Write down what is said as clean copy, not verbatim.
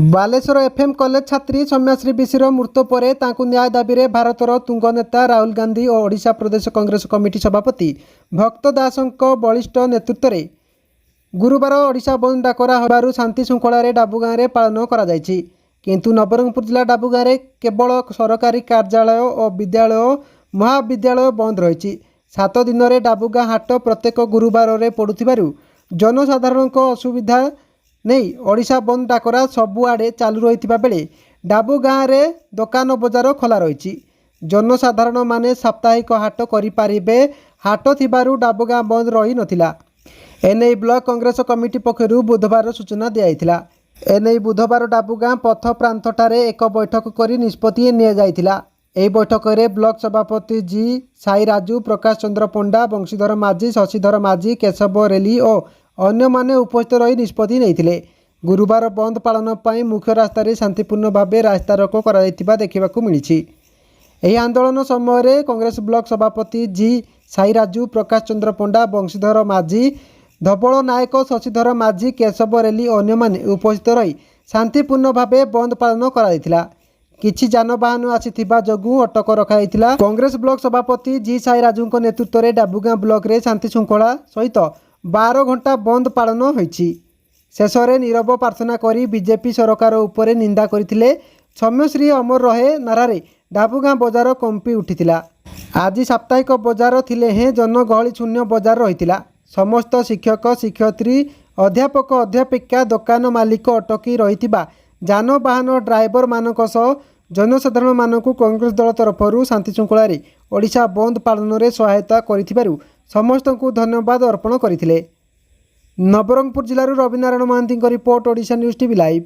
Balasore FM college ଛାତ୍ରୀ ସୌମ୍ୟାଶ୍ରୀ ବିଶିର ମୃତ୍ୟୁ ପରେ ତାଙ୍କୁ ନ୍ୟାୟ ଦାବିରେ ଭାରତର ତୁଙ୍ଗ ନେତା ରାହୁଲ ଗାନ୍ଧୀ ଓ ଓଡ଼ିଶା ପ୍ରଦେଶ କଂଗ୍ରେସ କମିଟି ସଭାପତି ଭକ୍ତ ଦାସଙ୍କ ବଳିଷ୍ଠ ନେତୃତ୍ୱରେ ଗୁରୁବାର ଓଡ଼ିଶା ବନ୍ଦ ଡାକରା ହେବାରୁ ଶାନ୍ତି ଶୃଙ୍ଖଳାରେ ଡାବୁଗାଁରେ ପାଳନ କରାଯାଇଛି। କିନ୍ତୁ ନବରଙ୍ଗପୁର ଜିଲ୍ଲା ଡାବୁଗାଁରେ କେବଳ ସରକାରୀ କାର୍ଯ୍ୟାଳୟ ଓ ବିଦ୍ୟାଳୟ ମହାବିଦ୍ୟାଳୟ ବନ୍ଦ ରହିଛି। 7 ଦିନରେ ଡାବୁଗାଁ ହାଟ ପ୍ରତ୍ୟେକ ଗୁରୁବାରରେ ପଡ଼ୁଥିବାରୁ ଜନସାଧାରଣଙ୍କ ଅସୁବିଧା नहीं ओडिशा बंद डाकरा सबुआड़े चालू रही बेले डाबुगाँरे दोकान बजार खोला रही जनसाधारण माने साप्ताहिक हाट करें हाट थिबारु डाबुगाँ बंद रही नथिला। एने ब्लॉक कांग्रेस कमिटी पक्षर बुधवार सूचना दिया। एने बुधवार डाबुगाँ पथ प्रांतठारे एक बैठक कर निष्पत्ति निया। बैठक में ब्लॉक सभापति जी साई राजू, प्रकाश चंद्र पंडा, बंशीधर माझी, शशिधर माझी, केशव रेली और अन्य माने उपस्थित रही निष्पत्ति नहीं। गुरुवार बंद पालन पर मुख्य रास्तार शांतिपूर्ण भाव रास्ता रोको देखा मिली। आंदोलन समय कांग्रेस ब्लॉक सभापति जी साई राजू, प्रकाश चंद्र पंडा, बंशीधर माझी, धबल नायक, शशिधर माझी, केशव रेली और अन्य माने उपस्थित रही शांतिपूर्ण भाव बंद पालन करा। किछि जानवाहन आसीथिबा जगु अटक रखाइथिला। कांग्रेस ब्लॉक सभापति जी साई राजू नेतृत्व में डाबुगाँ ब्लॉक रे शांति श्रृंखला सहित 12 घंटा बंद पालन होइछि। शेष में नीरव प्रार्थना करी बीजेपी सरकार उपरे निंदा करथिले। सौम्यश्री अमर रहे नारारे डाबुगाँ बजार कंपी उठिथिला। आज साप्ताहिक बजार थिले हें जनगहली शून्य बजार रहिथिला। समस्त शिक्षक, शिक्षयित्री, अध्यापक, अध्यापिका, दुकान मालिक अटकी रहिथिबा जानवाहन ड्राइवर मानक सह जनसाधारण मानकु कांग्रेस दल तरफरु शांति श्रृंखला ओडिशा बंद पालन में सहायता करिथिबारु समस्तଙ୍କୁ धन्यवाद अर्पण करथिले। नवरंगपुर जिल्लारू Rabinarayan Mohanty report, Odisha news TV live.